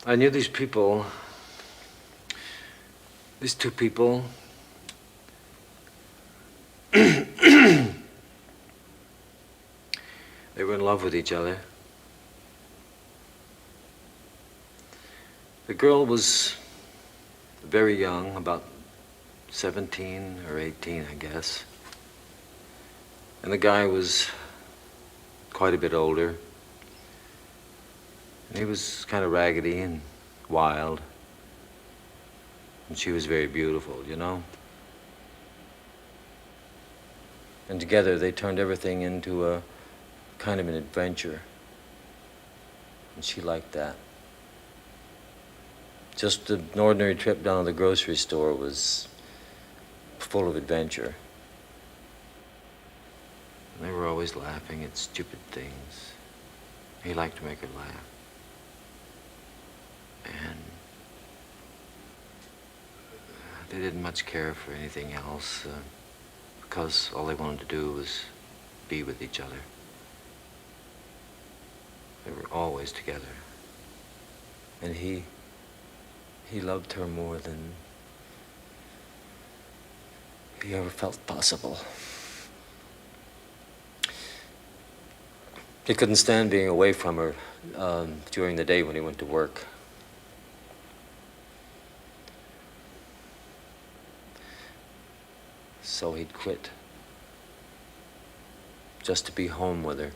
I knew these people, these two people. They were in love with each other. The girl was very young, about 17 or 18, I guess. And the guy was quite a bit older. And he was kind of raggedy and wild. And she was very beautiful, you know? And together they turned everything into a kind of an adventure. And she liked that. Just an ordinary trip down to the grocery store was full of adventure. And they were always laughing at stupid things. He liked to make her laugh. And they didn't much care for anything else because all they wanted to do was be with each other. They were always together. And he loved her more than he ever felt possible. He couldn't stand being away from her during the day when he went to work. So he'd quit just to be home with her.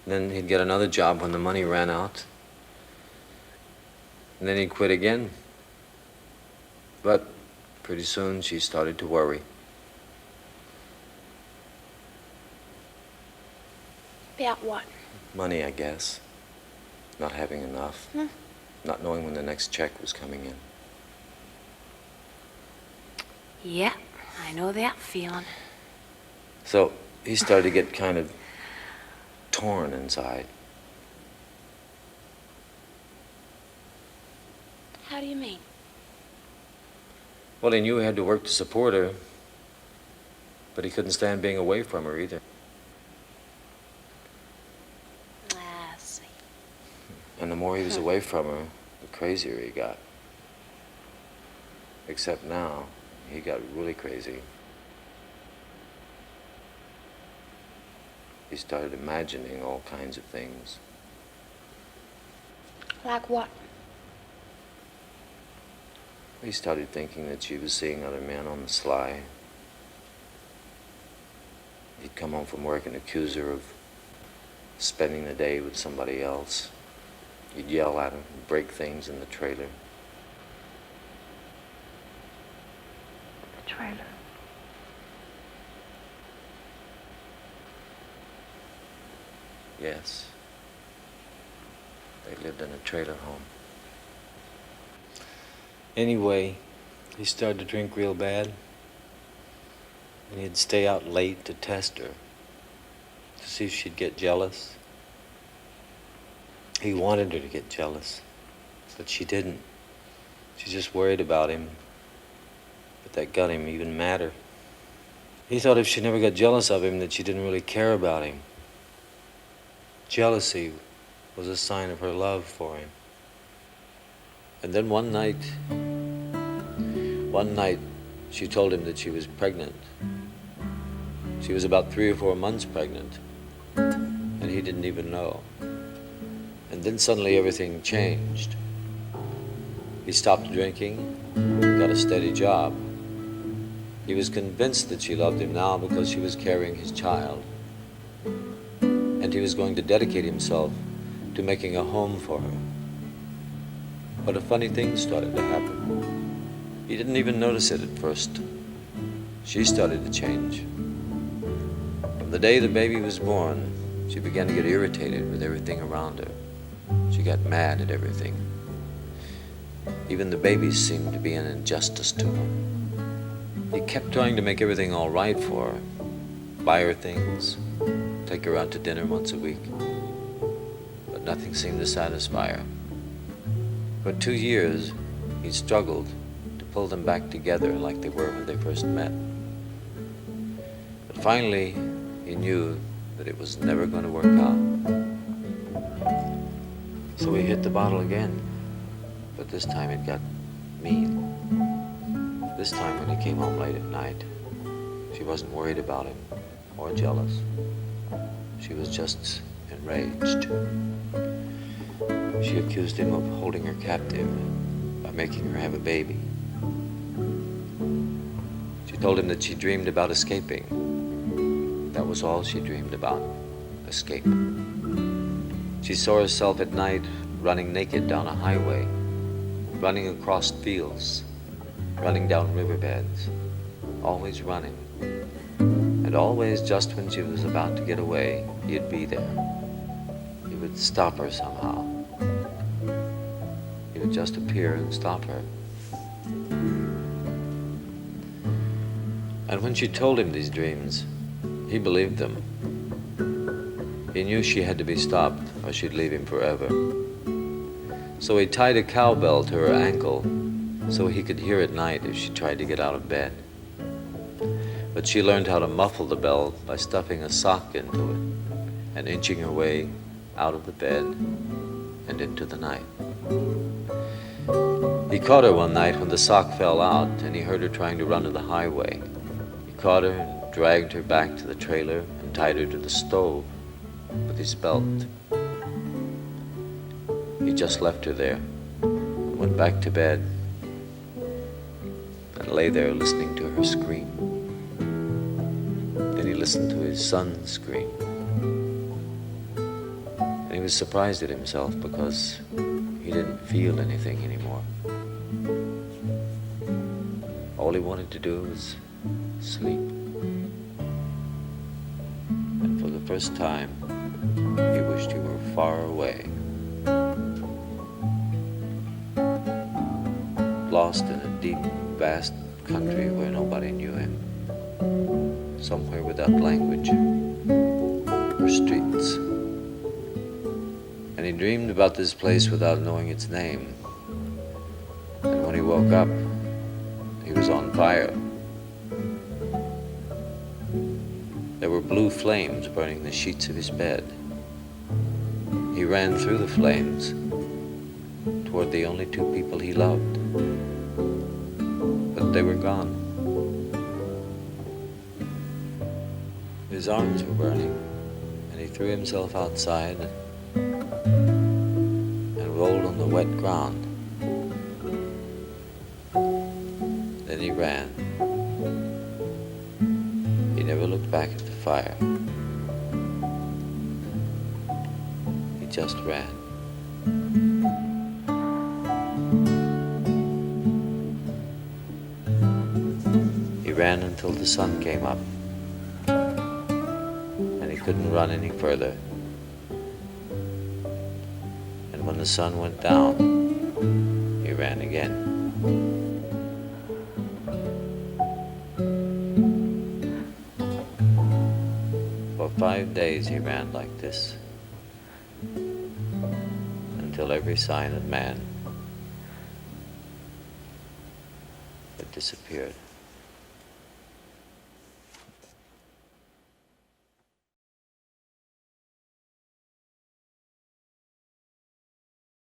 And then he'd get another job when the money ran out. And then he'd quit again. But pretty soon she started to worry. About what? Money, I guess. Not having enough. Not knowing when the next check was coming in. Yeah, I know that feeling. So he started to get kind of torn inside. How do you mean? Well, he knew he had to work to support her, but he couldn't stand being away from her either. I see. And the more he was away from her, the crazier he got. Except now, he got really crazy. He started imagining all kinds of things. Like what? He started thinking that she was seeing other men on the sly. He'd come home from work and accuse her of spending the day with somebody else. He'd yell at her and break things in the trailer. The trailer. Yes. They lived in a trailer home. Anyway, he started to drink real bad. And he'd stay out late to test her, to see if she'd get jealous. He wanted her to get jealous, but she didn't. She just worried about him. But that got him even madder. He thought if she never got jealous of him, that she didn't really care about him. Jealousy was a sign of her love for him. And then one night, she told him that she was pregnant. She was about 3 or 4 months pregnant, and he didn't even know. And then suddenly everything changed. He stopped drinking, got a steady job. He was convinced that she loved him now because she was carrying his child. And he was going to dedicate himself to making a home for her. But a funny thing started to happen. He didn't even notice it at first. She started to change. From the day the baby was born, she began to get irritated with everything around her. She got mad at everything. Even the babies seemed to be an injustice to her. He kept trying to make everything all right for her. Buy her things, take her out to dinner once a week. But nothing seemed to satisfy her. For 2 years, he struggled to pull them back together like they were when they first met. But finally, he knew that it was never going to work out. So he hit the bottle again, but this time it got mean. This time when he came home late at night, she wasn't worried about him or jealous. She was just enraged. She accused him of holding her captive by making her have a baby. She told him that she dreamed about escaping. That was all she dreamed about, escape. She saw herself at night running naked down a highway, running across fields, running down riverbeds, always running. And always just when she was about to get away, he'd be there. He would stop her somehow. He would just appear and stop her. And when she told him these dreams, he believed them. He knew she had to be stopped or she'd leave him forever. So he tied a cowbell to her ankle so he could hear at night if she tried to get out of bed. But she learned how to muffle the bell by stuffing a sock into it and inching her way out of the bed and into the night. He caught her one night when the sock fell out and he heard her trying to run to the highway. He caught her and dragged her back to the trailer and tied her to the stove with his belt. He just left her there and went back to bed and lay there listening to her scream. Then he listened to his son scream. And he was surprised at himself because he didn't feel anything anymore. All he wanted to do was sleep. And for the first time, he wished he were far away, lost in a deep, vast country where nobody knew him, somewhere without language or streets. And he dreamed about this place without knowing its name. And when he woke up, he was on fire. There were blue flames burning the sheets of his bed. He ran through the flames toward the only two people he loved. But they were gone. His arms were burning, and he threw himself outside and rolled on the wet ground. Then he ran. He never looked back at the fire. He just ran. He ran until the sun came up, and he couldn't run any further. And when the sun went down, he ran again. For 5 days he ran like this, until every sign of man had disappeared.